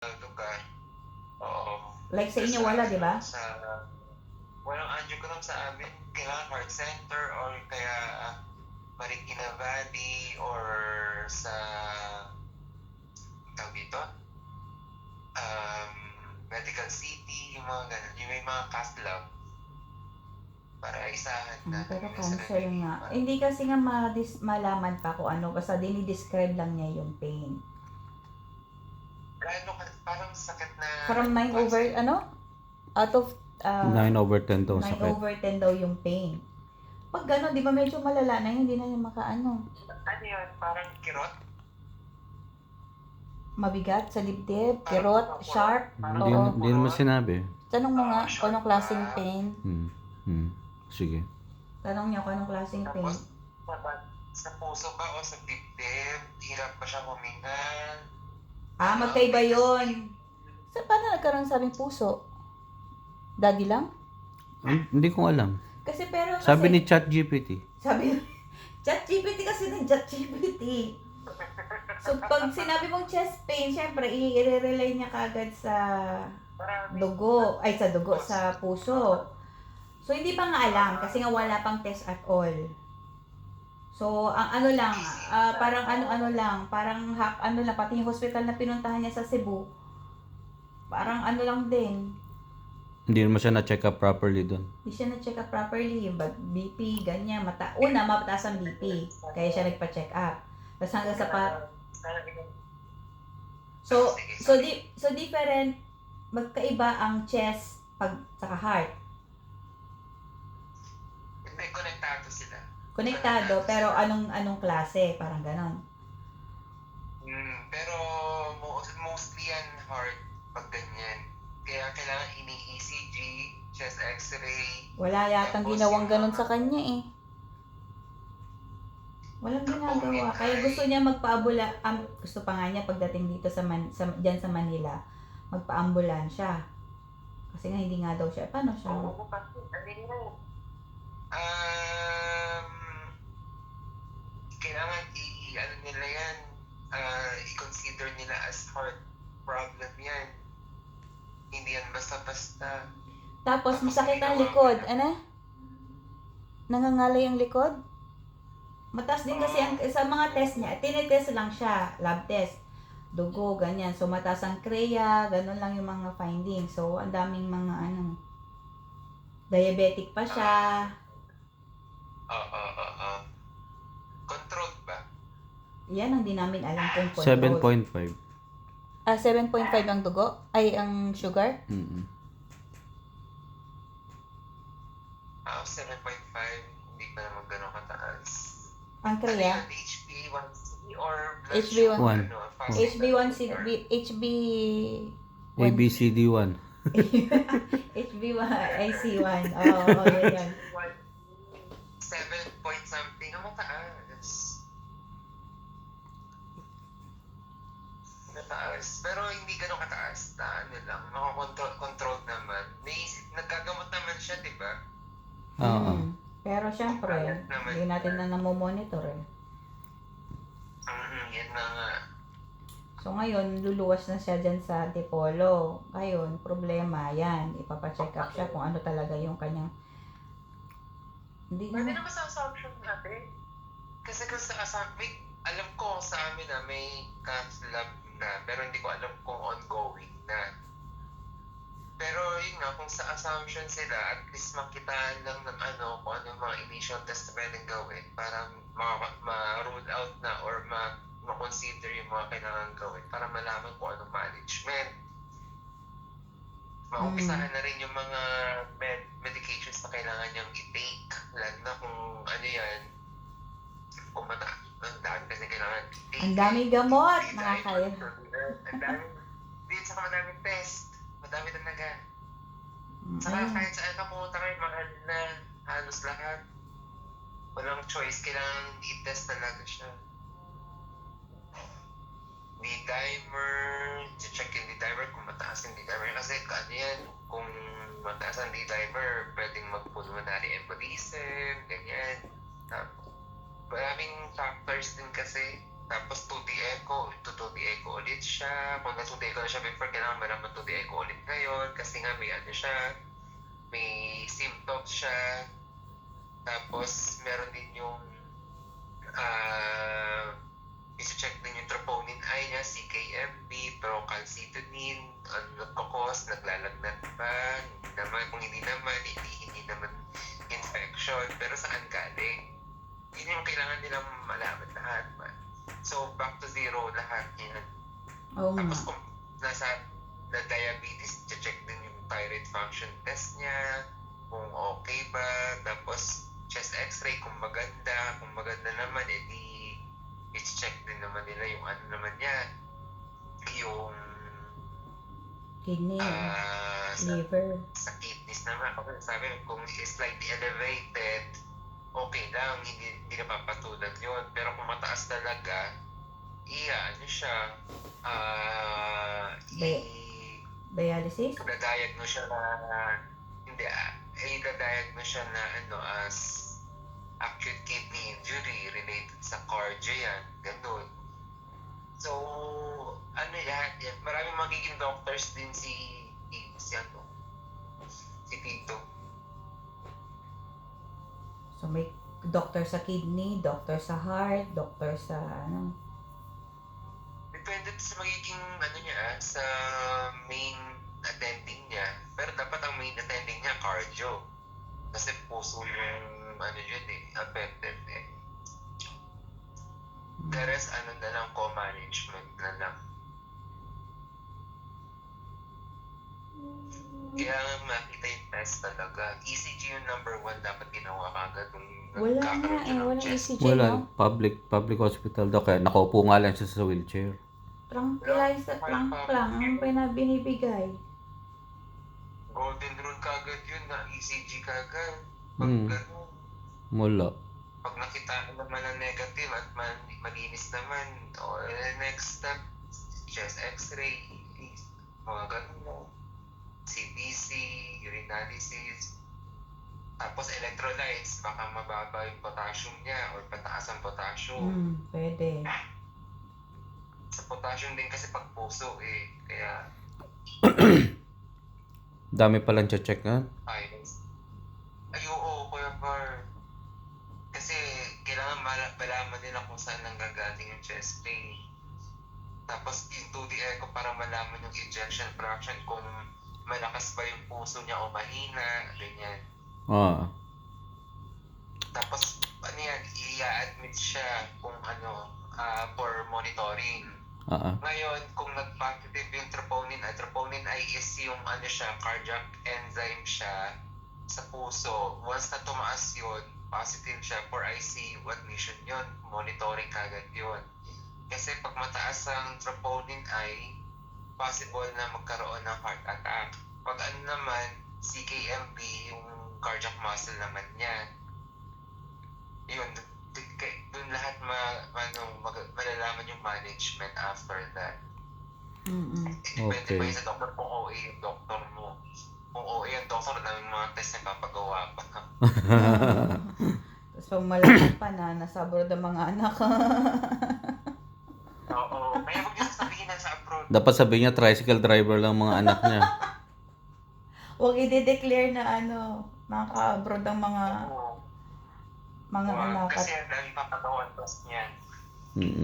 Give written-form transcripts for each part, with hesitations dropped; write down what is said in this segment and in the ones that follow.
lugar. Oo. Like sa Doon inyo wala, di ba? Walang angiogram sa amin. Kailangan heart center or kaya Marikina Valley or sa tawag dito, Medical City, yung mga ganun. Yung may mga cath lab para isahan na Pero yung cancer nga. Hindi kasi nga malaman pa kung ano. Basta dinidescribe lang niya yung pain. Gaano ka, parang sakit na... From 9 over, out of 9/10 daw 9 sakit. over 10 daw yung pain. Pag gano'n, di ba medyo malala na yun, hindi na yung makaano. Ano yun? Parang kirot? Mabigat sa dibdib, kirot, sharp. Hindi Oo. naman sinabi. Tanong mo nga kung anong klaseng pain. Sige. Tanong niya kung anong klaseng pain. Tapos, sa puso ba o sa dibdib? Hirap pa siya huminga? Magkaiba yun. Paano nagkaroon sabing puso? Daddy lang? Hindi ko alam. Kasi pero kasi... Sabi ni ChatGPT. Sabi ChatGPT kasi ng ChatGPT. So, pag sinabi mong chest pain, syempre, i-relay niya kagad sa dugo. Ay, sa dugo, sa puso. So, hindi pa nga alam kasi nga wala pang test at all. So, ang ano lang, parang ano lang, parang ano lang, pati yung hospital na pinuntahan niya sa Cebu, parang ano lang din. Hindi naman siya na-check up properly doon. Hindi siya na-check up properly, yung BP, ganyan, una, mataas ang BP, kaya siya nagpa-check up. Tapos hanggang sa So different, magkaiba ang chest pag saka heart. Hindi, konektado sila. Konektado, pero anong klase, parang ganon. Pero mostly yan heart pag ganyan. Kaya kailangan ini-ECG, chest x-ray. Wala yatang ginawang ganon sa kanya eh. Walang ginagawa. Kaya gusto niya magpaabula, gusto pa nga niya pagdating dito dyan sa Manila, magpa-ambulansya. Kasi nga hindi nga daw siya. Paano siya? Oo, kasi kailangan ano nila yan, i-consider nila as heart problem yan. Hindi yan basta-basta. Tapos masakit ang likod. Ano? Nangangalay ang likod? Mataas din kasi sa mga test niya, tinitest lang siya, lab test. Dugo, ganyan. So, mataas ang CREA, ganun lang yung mga findings. So, ang daming mga diabetic pa siya. Controlled ba? Yan ang di namin alam kung control. 7.5. 7.5 ang dugo? Ay, ang sugar? 7.5, hindi pa naman gano'ng kataas. Ang CREA? HB1C or HB1. HB1C, ABCD1. HB1IC1. Oo, yan. 7 point something ang mataas. Pero hindi ganun kataas na ano lang, makakontrol naman. Naggagamot naman siya, di ba? Pero syempre, hindi natin na namomonitor eh. Yan na nga. So ngayon, luluwas na siya dyan sa Antipolo. Ngayon, problema yan. Ipapacheck up siya kung ano talaga yung kanyang... Hindi Pwede na. naman sa assumption natin. Kasi kung sa assumption, alam ko sa amin na may cath lab na, pero hindi ko alam kung ongoing na. Pero yun nga, kung sa assumption sila, at least makitaan lang ng kung ano yung mga initial test na pwedeng gawin para ma-rule out na or ma-consider yung mga kailangan gawin para malaman kung anong management. Maumpisahan na rin yung mga medications na kailangan niyang i-take. Lalo na kung ano yan, kung ang dami kasi kailangan i-take. Ang daming gamot, nakakaya. Ang dami, din sa madaming test. Madami talaga. Saka kahit saan ka pumunta kayo, mahal na halos lahat. Walang choice, kailangan i-test talaga siya. D-dimer, check yung D-dimer kung mataas yung D-dimer. Kasi ano yan, kung mataas ang D-dimer, pwedeng mag-pulmonary embolism, ganyan. Maraming factors din kasi. Tapos 2D echo, 2D echo ulit siya. Kung na-2D echo na siya before, kailangan malaman 2D echo ulit ngayon. Kasi nga may ano siya, may symptoms siya. Tapos meron din yung isi-check din yung troponin I niya, CKMB, procalcitonin, ano nagkakos, naglalagnat ba, hindi naman, kung hindi naman infection, pero saan galing? Yun yung kailangan nilang malaman lahat man. So, back to zero lahat yan. Oo nga. Tapos kung nasa na diabetes, check din yung thyroid function test niya, kung okay ba, tapos chest x-ray kung maganda naman, edi i-check din naman nila yung ano naman niya, yung Kidney, sa liver. kidneys naman. Okay, sabi kung slightly elevated, okay lang, hindi napapatulad yun. Pero kung mataas talaga, ano siya, Dialysis? i-diagnose siya na, hindi, i-diagnose siya na as acute kidney injury related sa cardio yan, ganun. So, ano yan, maraming magiging doctors din si Tito. So, may doctor sa kidney, doctor sa heart, doctor sa ano. Depende sa magiging sa main attending niya. Pero dapat ang main attending niya cardio. Kasi puso yung affected eh. The rest na lang co-management na lang. Kaya makita yung test talaga. ECG yung number 1 dapat ginawa kagad nung Wala nagkakaroon nga siya ng walang chest. ECG, Wala. no? Public hospital daw. Kaya nakaupo nga lang siya sa wheelchair. Tranquilizer lang ang binibigay. Golden rule kagad yun na ECG kagad. Wala. Pag nakita naman na negative at malinis naman, next step, chest x-ray, mga ganun, CBC, urinalysis, tapos electrolytes, baka mababa yung potassium niya or pataas ang potassium. Pwede. Sa potassium din kasi pag puso kaya Dami palang check nga. ay oo, Kuya Bar. Kasi kailangan malaman nila kung saan nanggagaling yung chest pain. Tapos yung 2D echo para malaman yung ejection fraction kung malakas ba yung puso niya o mahina, ganyan. Tapos i-admit siya kung for monitoring. Ngayon, kung nag-positive yung troponin I is yung cardiac enzyme siya sa puso. Once na tumaas yun, positive siya for ICU admission yun, monitoring kagad yun. Kasi pag mataas ang troponin I, possible na magkaroon ng heart attack. Pag naman, CKMB, yung cardiac muscle naman niya, yun, doon lahat malalaman yung management after that. Depende pa yun sa doktor kung OA yung doktor mo. Kung OA yung doktor, daming mga test na papagawa pa. Tapos pag malaki pa nasa abroad ang mga anak. Oo. Kaya huwag niyo sasabihin na sa abroad. Dapat sabihin niya tricycle driver lang mga anak niya. Huwag i-declare na naka-abroad ang mga anak. Kasi ang dami papagawa test niyan.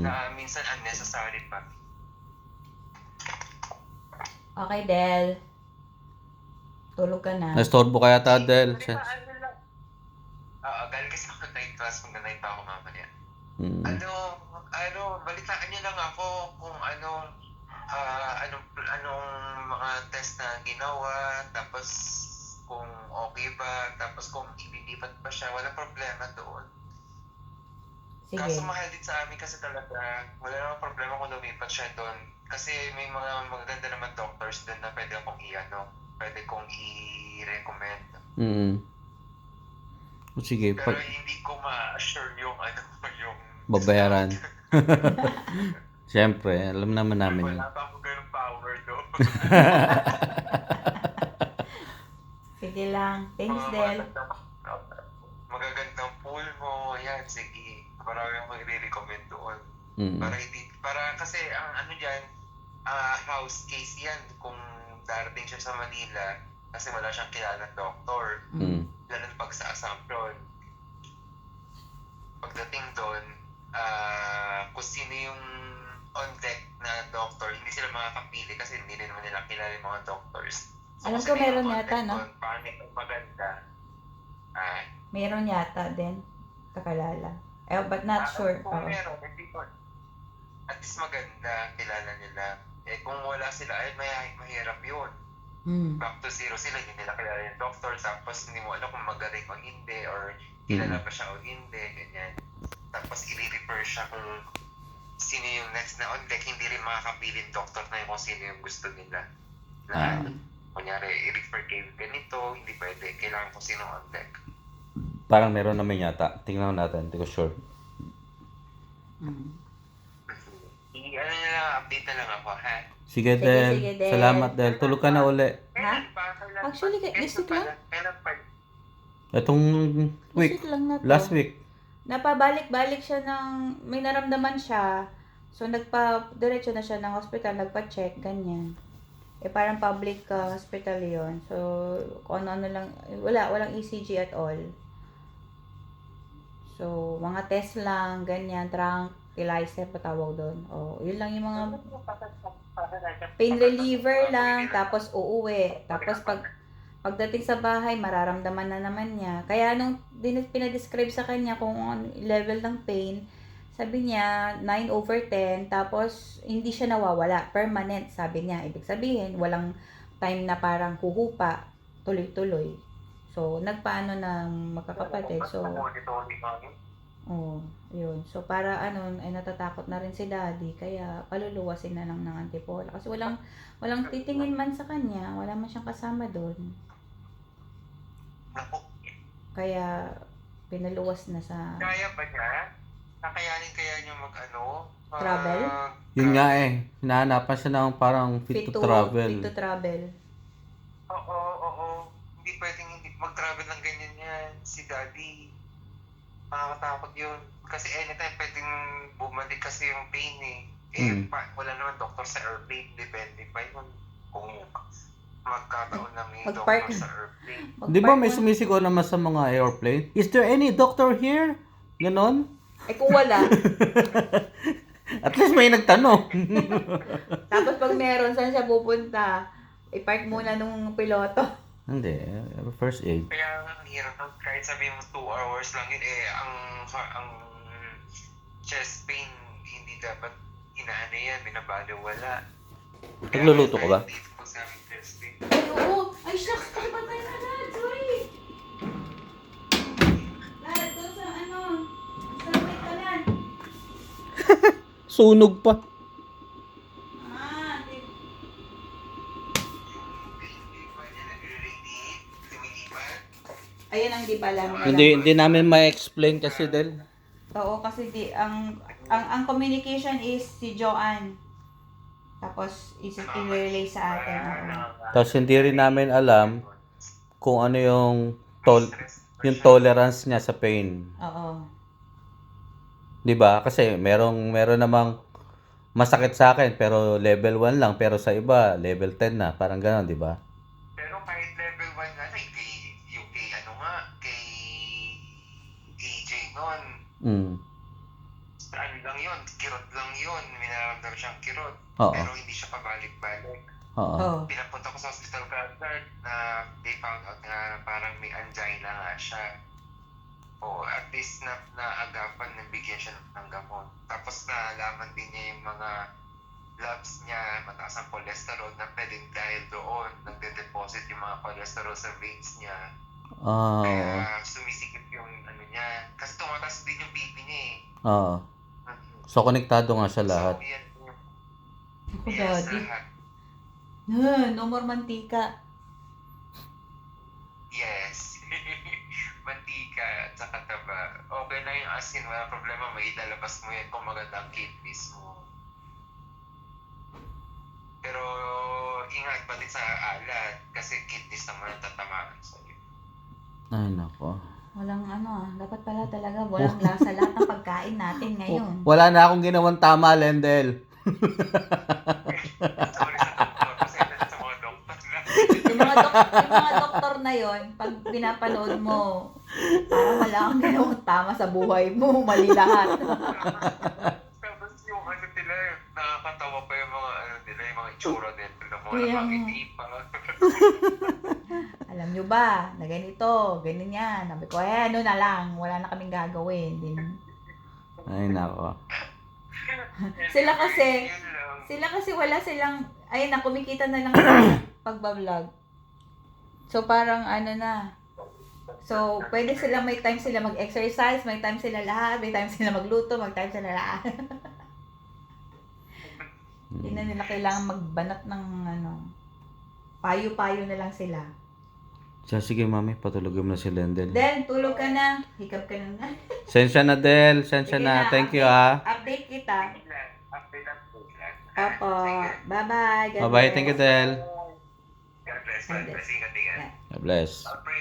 Na minsan unnecessary pa. Okay, Del. Tulog ka na. Nastorbo kaya ta, Del. Galing kasi ako night class, mag-night pa ako mamaya. Balitaan niyo lang ako kung anong mga test na ginawa, tapos kung okay ba, tapos kung ililipat pa siya, wala problema doon. Sige. Kaso mahal din sa amin kasi talaga, wala namang problema kung lumipat siya doon. Kasi may mga magaganda naman doctors doon na pwede kong i-recommend. Sige. Pero hindi ko ma-assure yung babayaran. Siyempre, alam naman namin yun. Wala pa akong ganung power doon. Sige lang. Thanks, Del. Magagandang pool mo. Yan, sige. Marami akong i-recommend doon. Mm. Para kasi ang ano diyan, house case 'yan kung darating siya sa Manila kasi wala siyang kilalang doktor. Mm. Lalo pag sa Assumption. Pagdating doon, kung sino yung on deck na doctor, hindi sila makakapili kasi hindi naman nila kilala yung mga doctors. Alam kung ko sino yung meron on yata, deck no? doon, pangit o maganda, Meron yata din. Kakalala. But not sure. kung Oo. meron, hindi ko, at least maganda, kilala nila. Kung wala sila, mahirap yun. Mm. Back to zero sila, hindi nila kilala yung doctor, tapos hindi mo alam kung magaling o hindi, or kilala pa siya o hindi, ganyan. Tapos i-refer siya kung sino yung next na on deck, hindi rin makakabilin doctor na yung kung sino yung gusto nila. Na, kunyari, i-refer kayo ganito, hindi pwede, kailangan kung sino on deck. Parang meron naman yata. Tingnan natin, hindi ko sure. Ano nyo lang, update na lang ako, ha? Sige, Sige, Del. sige, Del. Salamat, Del. Tulog ka na uli. Ha? Actually, this week lang? Kailan pa? Itong week. Visit lang na to. Last week. Napabalik-balik siya ng, may naramdaman siya. So, diretso na siya ng hospital, nagpa-check, ganyan. Parang public hospital yon. So, kung ano-ano lang, walang ECG at all. So, mga test lang, ganyan, tranquilizer, patawag doon. Yun lang yung mga pain reliever lang, tapos uuwi. Tapos pagdating sa bahay, mararamdaman na naman niya. Kaya nung pinadescribe sa kanya kung level ng pain, sabi niya 9/10, tapos hindi siya nawawala, permanent, sabi niya. Ibig sabihin, walang time na parang huhupa, tuloy-tuloy. So, nagpaano ng magkakapatid. So, yun. So, para natatakot na rin si daddy, kaya paluluwasin na lang ng Antipolo. Kasi walang titingin man sa kanya, wala man siyang kasama doon. Kaya, pinaluwas na sa Kaya ba niya? Kakayanin kaya niya Travel? Yun nga eh. Hinahanapan siya ng parang fit to travel. Fit to travel. Oo. Hindi pwedeng hindi mag-travel ng ganyan yan. Si daddy, makakatakot yun. Kasi anytime pwedeng bumalik kasi yung pain eh. Wala naman doktor sa airplane. Depende pa yun. Kung magkataon na may Mag-park. doktor sa airplane. Di ba may sumisigaw naman sa mga airplane? Is there any doctor here? Ganon? Kung wala, At least may nagtanong. tapos pag meron, saan siya pupunta? I-park muna nung piloto. Hindi. First aid. Kaya ang hirap nun, kahit sabihin mo 2 hours lang yun, ang chest pain, hindi dapat inaano yan, binabaliwala. Nagluluto ka ba? Dito po sa aming chest pain. Oo. Ay, shucks. Patay na lahat. Sorry. Lahat doon sa sa may kalan. Sunog pa. Ayan ang di pa alam. Hindi namin ma-explain kasi Del. Oo, kasi ang communication is si Joanne. Tapos i-relay sa atin. Tapos hindi rin namin alam kung ano yung tolerance niya sa pain. Oo. 'Di ba? Kasi meron namang masakit sa akin pero level 1 lang pero sa iba level 10 na, parang gano'n, 'di ba? Pero kahit level 1 nga na, kay AJ noon, ano lang yun, kirot lang yun, may nararamdaman siyang kirot, pero hindi siya pabalik-balik. Pinapunta ko sa hospital card na they found out na parang may angina nga siya. At least naagapan, nabigyan siya ng gamot. Tapos nalaman din niya yung mga labs niya, mataas ang cholesterol, na pwedeng dahil doon, nagde-deposit yung mga cholesterol sa veins niya. Kaya sumisikip yung niya. Kasi tumataas din yung BP niya eh. So, konektado nga siya lahat. So, yan. Ako, Yes, daddy. lahat. No more mantika. Yes. Mantika at saka taba. Okay na yung asin, wala problema, may ilalabas mo yan kung maganda ang kidneys mo. Pero ingat pati sa alat kasi kidneys naman ang tatamaan sa'yo. Ay, nako. Walang dapat pala talaga walang lasa lahat ng pagkain natin ngayon. Wala na akong ginawang tama, Lendel. Sorry sa doktor. Kasi sa mga doktor na. Yung mga doktor na yon, pag pinapanood mo, parang wala kang ginawang tama sa buhay mo, mali lahat. Tapos yung nila, nakakatawa pa yung mga nila, yung mga itsura nila. Mga Kaya nga. nakangiti pa. Alam nyo ba, na ganito, ganyan yan. Sabi ko, ano na lang, wala na kaming gagawin. Ay, nako. Sila kasi, Yun lang. wala silang, ayun na, kumikita na lang sa pagbablog. So, parang na. So, pwede sila, may time sila mag-exercise, may time sila lahat, may time sila magluto, may time sila lahat. Hindi na nila kailangan magbanat ng payo-payo na lang sila. So, sige, mami, patulogin mo na si Lendel. Del, tulog ka na. Hikap ka na. Sensya na, Del. Sensya Sige na. na, Thank you, ah. Update kita. Update up po lang. Opo. Sige. Bye-bye. God Bye-bye. bless. Thank you, Del. God bless. God bless. Ingat, ingat. God bless. Pray